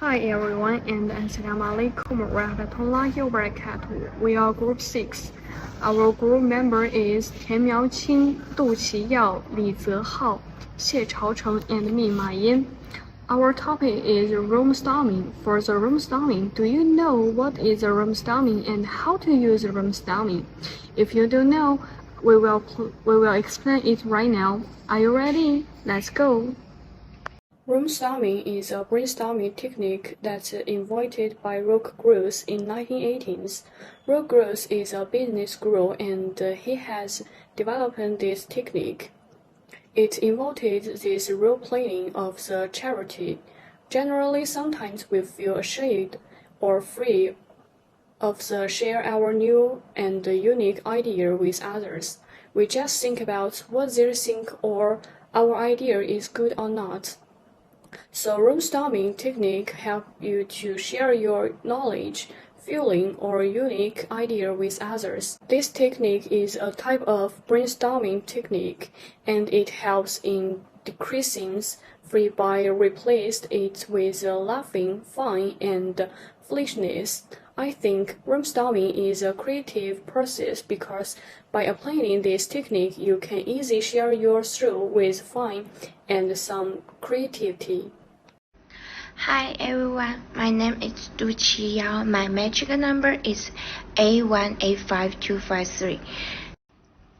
Hi everyone and Assalamu alaikum warahmatullahi wabarakatuh. We are Group 6. Our group member is 田苗青、杜其耀、李泽浩、谢朝成 and me Ma Yin. Our topic is RoleStorming. For the RoleStorming, do you know what is a RoleStorming and how to use RoleStorming? If you don't know, we will explain it right now. Are you ready? Let's go. RoleStorming is a brainstorming technique that's invented by GROUP6 in 1980s. GROUP6 is a business guru and he has developed this technique. It involved this role-playing of the charity. Generally, sometimes we feel ashamed or free of the share our new and unique idea with others. We just think about what they think or our idea is good or not. So RoleStorming technique helps you to share your knowledge, feeling, or unique idea with others. This technique is a type of brainstorming technique, and it helps in decreasing fear by replacing it with laughing, fun, and foolishness. I think brainstorming is a creative process because by applying this technique, you can easily share your thoughts with fun and some creativity. Hi everyone, my name is Du Qiyao. My magic number is A185253.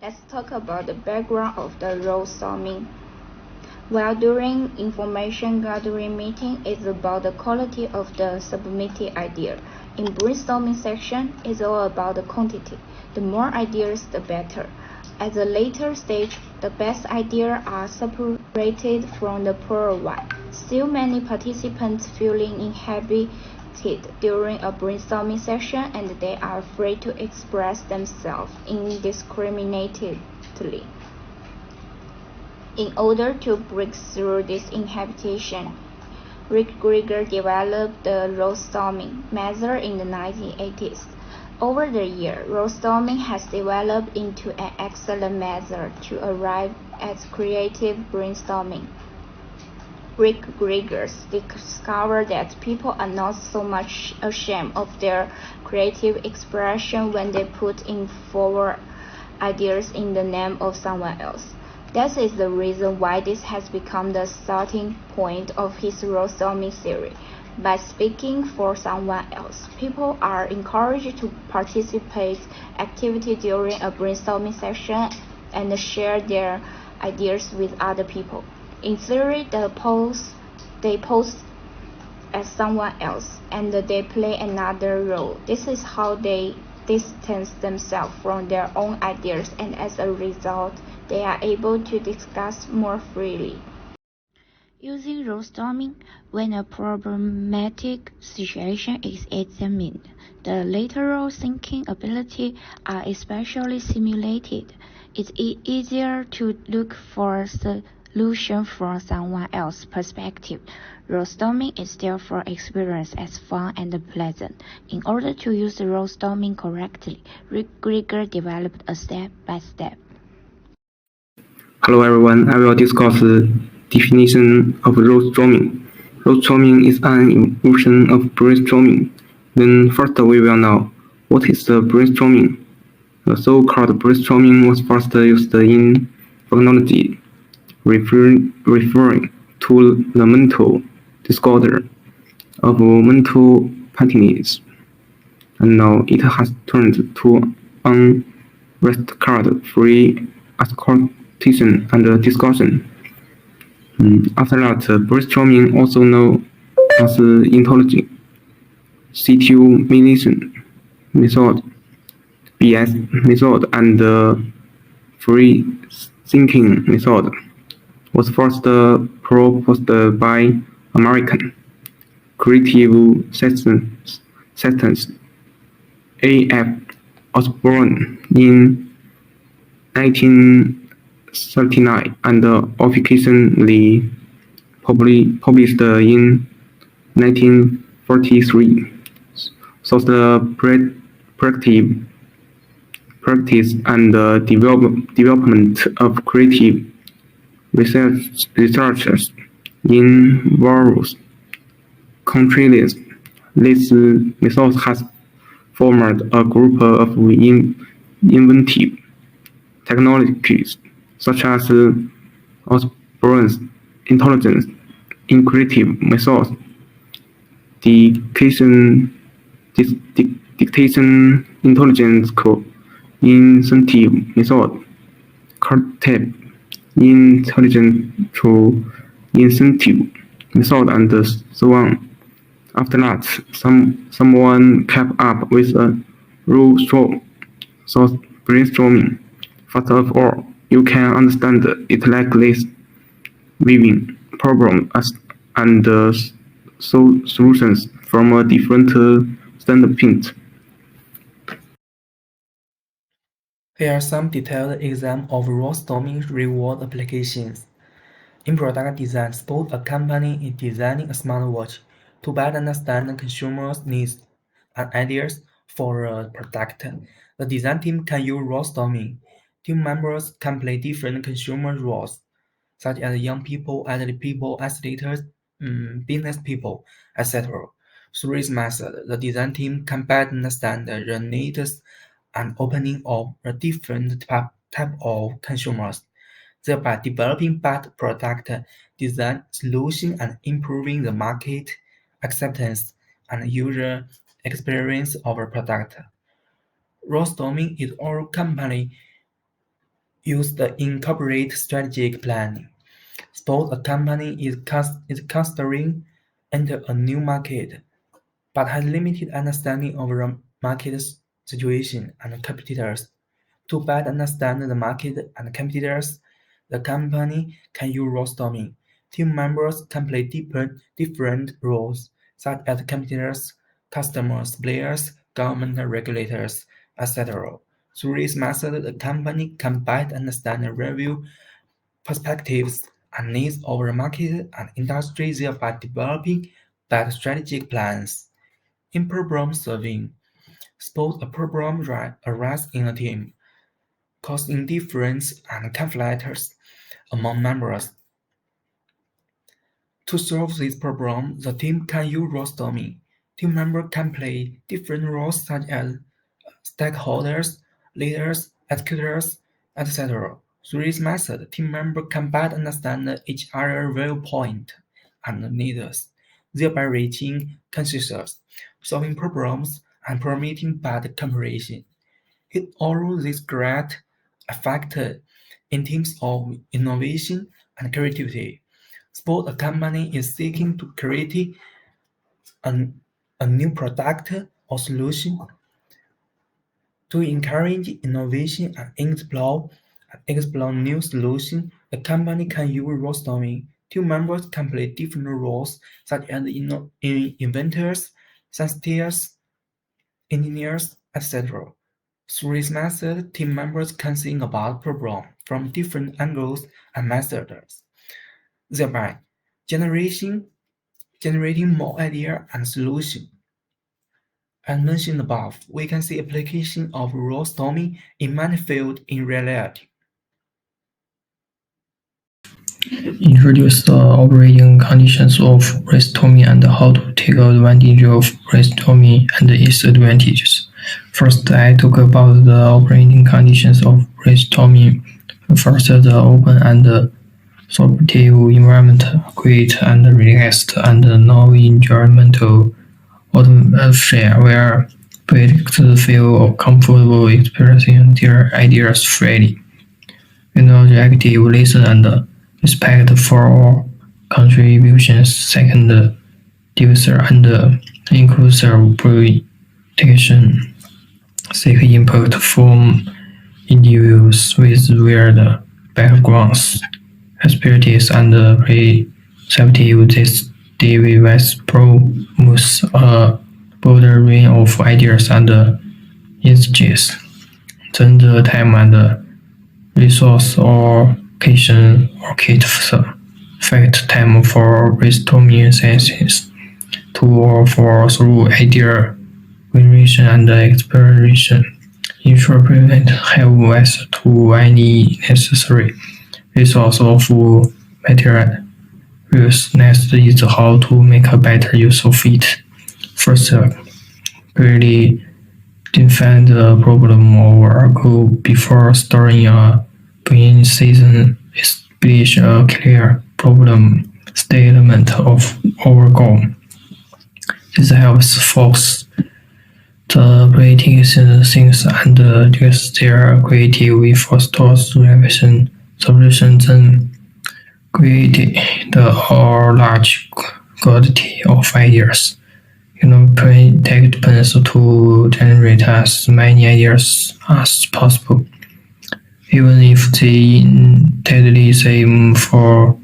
Let's talk about the background of the RoleStorming. While during information gathering meeting is about the quality of the submitted idea. In brainstorming section, it's all about the quantity. The more ideas, the better. At the later stage, the best ideas are separated from the poor one. Still, many participants feeling inhibited during a brainstorming session and they are afraid to express themselves indiscriminately. In order to break through this inhibition, Rick Grieger developed the RoleStorming method in the 1980s. Over the years, RoleStorming has developed into an excellent method to arrive at creative brainstorming. Rick Grieger discovered that people are not so much ashamed of their creative expression when they put in forward ideas in the name of someone else. That is the reason why this has become the starting point of his RoleStorming theory. By speaking for someone else, people are encouraged to participate actively during a brainstorming session and share their ideas with other people. In theory, they pose as someone else and they play another role. This is how they distance themselves from their own ideas, and as a result, they are able to discuss more freely. Using RoleStorming, when a problematic situation is examined, the lateral thinking ability are especially stimulated. It's easier to look for solution from someone else's perspective. RoleStorming is therefore experienced as fun and pleasant. In order to use RoleStorming correctly, Rick Grieger developed a step-by-step. Hello everyone, I will discuss the definition of RoleStorming. RoleStorming is an evolution of brainstorming. Then first we will know what is the brainstorming. The so-called brainstorming was first used in psychology, referring to the mental disorder of mental patients. And now it has turned to an rest-card-free ascoltation and discussion. After that, brainstorming, also known as intelligent stimulation method, BS method, and free thinking method, was first proposed by American creative systems A.F. Osborne in 1939 and officially published in 1943. So the practice and development of creative researchers involves contrast, this method has formed a group of inventive technologies such as outburst intelligence, incretive methods, dictation intelligence incentive method, curtail intelligence through incentive method, and so on. After that, someone came up with a rule so brainstorming. First of all, you can understand it like this: viewing problem and solutions from a different standpoint. Here are some detailed examples of RoleStorming reward applications. In product design, suppose a company is designing a smartwatch to better understand consumers' needs and ideas for a product. The design team can use RoleStorming. Team members can play different consumer roles, such as young people, elderly people, athletes, business people, etc. Through this method, the design team can better understand the needs and opening of a different type of consumers, thereby developing better product design solutions and improving the market acceptance and user experience of a product. RoleStorming is all company use the incorporate strategic planning. Suppose a company is considering enter a new market, but has limited understanding of the market situation and competitors. To better understand the market and competitors, the company can use RoleStorming. Team members can play different roles, such as competitors, customers, suppliers, government regulators, etc. Through this method, the company can better understand and review perspectives and needs of the market and industry, thereby developing better strategic plans. In problem solving, suppose a problem arises in a team, causing difference and conflicts among members. To solve this problem, the team can use RoleStorming. Team members can play different roles such as stakeholders, leaders, executors, etc. Through this method, team members can better understand each other's viewpoint and needs, thereby reaching consensus, solving problems, and promoting better cooperation. It also this great effect in terms of innovation and creativity. Suppose a company is seeking to create a new product or solution. To encourage innovation and explore new solutions, the company can use RoleStorming. Team members can play different roles, such as inventors, scientists, engineers, etc. Through this method, team members can think about problems from different angles and methods, thereby generating more ideas and solutions. As mentioned above, we can see application of RoleStorming in many fields in reality. Introduce the operating conditions of RoleStorming and how to take advantage of RoleStorming and its advantages. First, I talk about the operating conditions of RoleStorming. First, the open and supportive environment, quiet and relaxed and non-judgmental atmosphere where players feel comfortable expressing their ideas freely. Active listen and respect for all contributions. Second, diffuser and inclusive protection. Seek input from individuals with weird backgrounds, expertise, and receptive. This device promotes a broader range of ideas and insights. Then the time and resource allocation allocate fact time for brainstorming sessions, to for through idea generation and exploration. Ensure prevent have access to any necessary resource of material Next is how to make a better use of it. First, clearly define the problem or goal before starting a beginning-season. Establish a clear problem statement of our goal. This helps folks the creative things and use their creativity for stores revision solutions and create a large quantity of ideas. Take depends to generate as many ideas as possible. Even if the intended aim for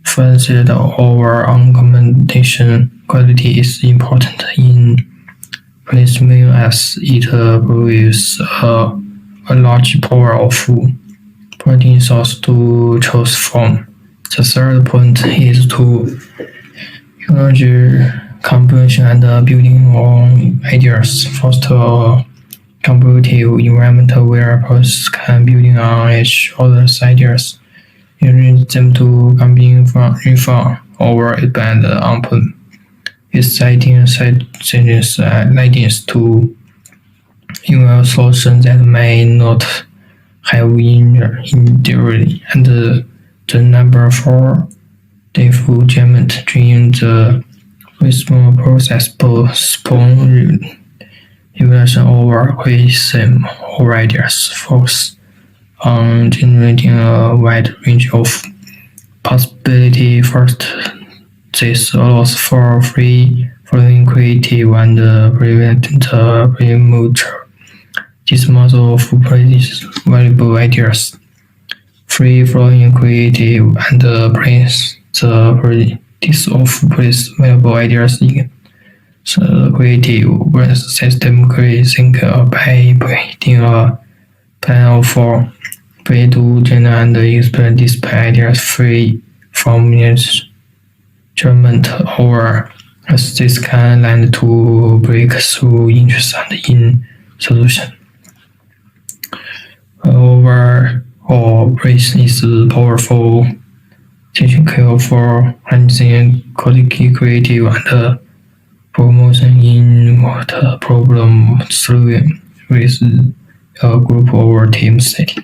further over accommodation quality is important in brainstorming as it provides a large power of pointing source to choose from. The third point is to encourage composition and building on ideas, foster a competitive environment where persons can build on each other's ideas, encourage them to combine refine or expand upon exciting suggestions ideas to involve solutions that may not have in theory. And the number 4, diffusion during the reasonable process postpone evaluation over criticism or ideas, focus on generating a wide range of possibility. First, this allows for free flowing creative and prevent the premature dismissal of previous valuable ideas. Free flowing creative and brings the practice of previous valuable ideas in the creative brain system. Think by creating a plan for way to generate and explain these ideas free from judgment or as this can lead to breakthrough interest and in solution. Overall, praise is powerful teaching care for enhancing quality, creative, and promotion in what problem solving with a group or team setting.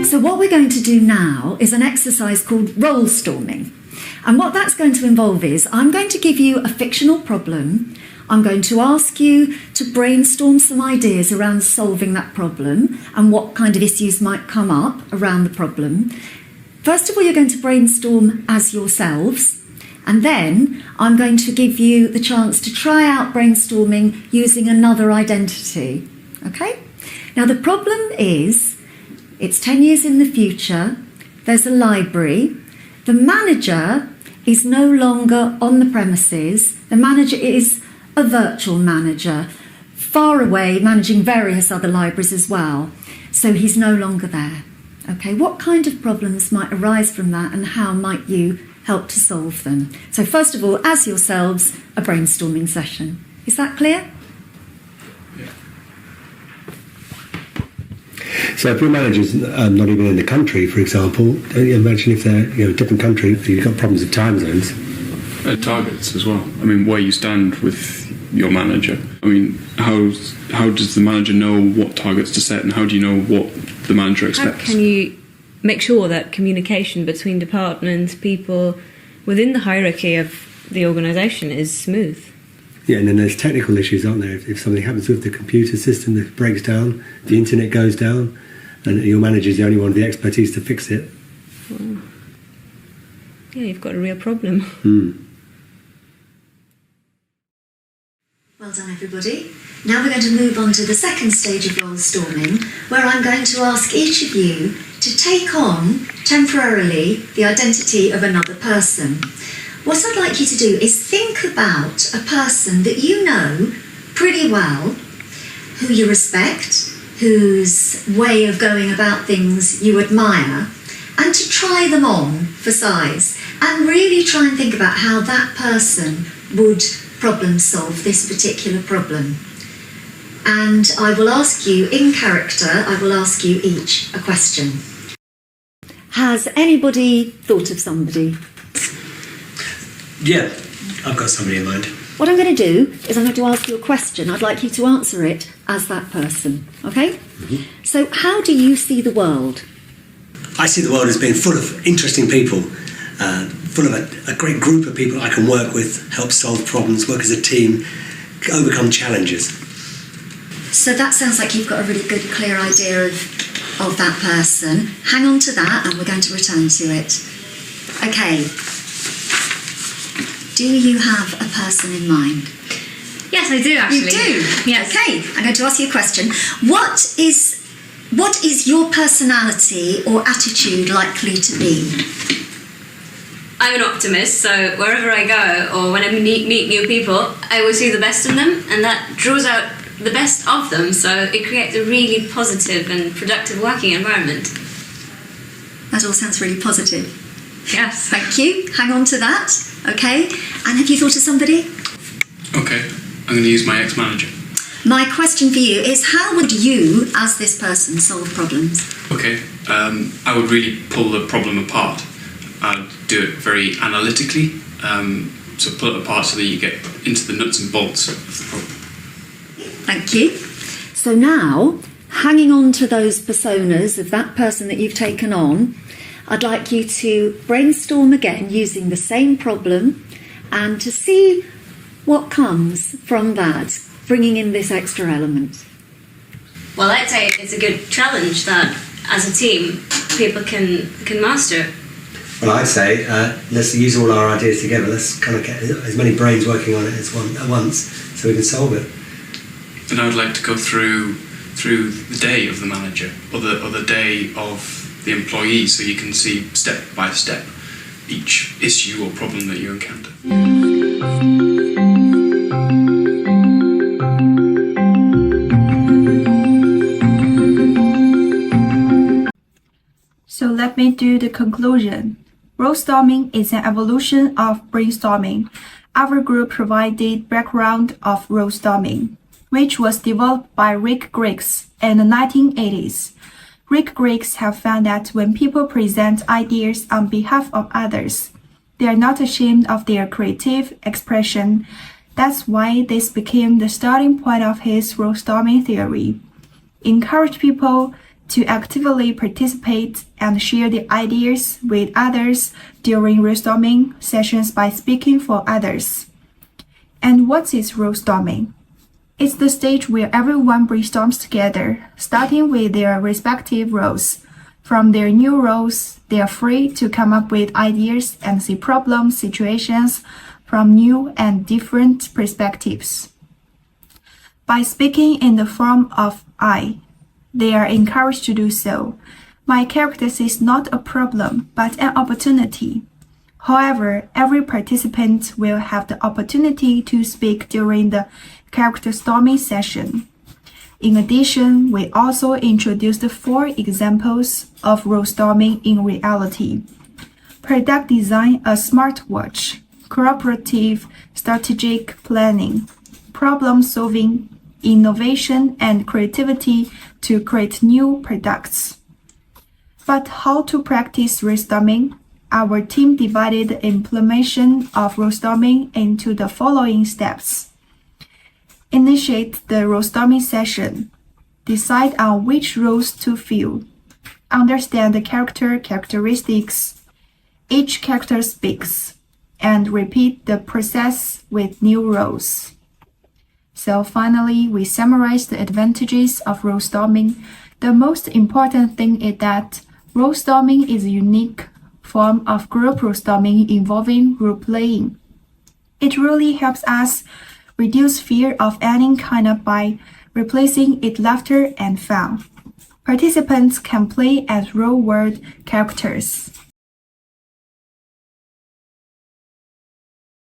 So what we're going to do now is an exercise called RoleStorming. And what that's going to involve is I'm going to give you a fictional problem. I'm going to ask you to brainstorm some ideas around solving that problem and what kind of issues might come up around the problem. First of all, you're going to brainstorm as yourselves, and then I'm going to give you the chance to try out brainstorming using another identity. Okay? Now, the problem is, it's 10 years in the future, there's a library, the manager is no longer on the premises, the manager is a virtual manager, far away, managing various other libraries as well. So he's no longer there. Okay, what kind of problems might arise from that and how might you help to solve them? So first of all, as yourselves, a brainstorming session. Is that clear? So if your manager's not even in the country, for example, don't you imagine if they're a different country, you've got problems with time zones? Targets as well. I mean, where you stand with your manager. I mean, how does the manager know what targets to set, and how do you know what the manager expects? How can you make sure that communication between departments, people within the hierarchy of the organisation is smooth? Yeah, and then there's technical issues, aren't there? If something happens with the computer system that breaks down, the internet goes down, and your manager's the only one with the expertise to fix it. Well, yeah, you've got a real problem. Well done, everybody. Now we're going to move on to the second stage of RoleStorming, where I'm going to ask each of you to take on, temporarily, the identity of another person. What I'd like you to do is think about a person that you know pretty well, who you respect, whose way of going about things you admire, and to try them on for size. and really try and think about how that person would problem solve this particular problem. And I will ask you, in character, I will ask you each a question. Has anybody thought of somebody? Yeah, I've got somebody in mind. What I'm going to do is I'm going to ask you a question. I'd like you to answer it as that person, okay? Mm-hmm. So how do you see the world? I see the world as being full of interesting people, full of a great group of people I can work with, help solve problems, work as a team, overcome challenges. So that sounds like you've got a really good, clear idea of that person. Hang on to that and we're going to return to it. Okay. Do you have a person in mind? Yes, I do actually. You do? Yes. Okay, I'm going to ask you a question. What is your personality or attitude likely to be? I'm an optimist, so wherever I go or when I meet new people, I will see the best in them, and that draws out the best of them, so it creates a really positive and productive working environment. That all sounds really positive. Yes. Thank you. Hang on to that. Okay. And have you thought of somebody? Okay, I'm going to use my ex-manager. My question for you is, how would you, as this person, solve problems? Okay, I would really pull the problem apart. I'd do it very analytically, so pull it apart so that you get into the nuts and bolts of the problem. Thank you. So now, hanging on to those personas of that person that you've taken on, I'd like you to brainstorm again using the same problem and to see what comes from that, bringing in this extra element. Well, I'd say it's a good challenge that, as a team, people can master. Well, I'd say let's use all our ideas together. Let's kind of get as many brains working on it at once so we can solve it. And I would like to go through the day of the manager or the day of the employee, so you can see step by step each issue or problem that you encounter. So let me do the conclusion. RoleStorming is an evolution of brainstorming. Our group provided background of RoleStorming, which was developed by Rick Griggs in the 1980s. Rick Griggs have found that when people present ideas on behalf of others, they are not ashamed of their creative expression. That's why this became the starting point of his RoleStorming theory. Encourage people to actively participate and share their ideas with others during RoleStorming sessions by speaking for others. And what is RoleStorming? It's the stage where everyone brainstorms together, starting with their respective roles. From their new roles, they are free to come up with ideas and see problem situations from new and different perspectives. By speaking in the form of I, they are encouraged to do so. My character is not a problem, but an opportunity. However, every participant will have the opportunity to speak during the character storming session. In addition, we also introduced 4 examples of RoleStorming in reality. Product design, a smartwatch, cooperative strategic planning, problem solving, innovation and creativity to create new products. But how to practice RoleStorming? Our team divided the implementation of RoleStorming into the following steps. Initiate the RoleStorming session. Decide on which roles to fill. Understand the characteristics. Each character speaks. And repeat the process with new roles. So finally, we summarize the advantages of RoleStorming. The most important thing is that RoleStorming is a unique form of group RoleStorming involving role playing. It really helps us reduce fear of any kind by replacing it laughter and fun. Participants can play as real-world characters.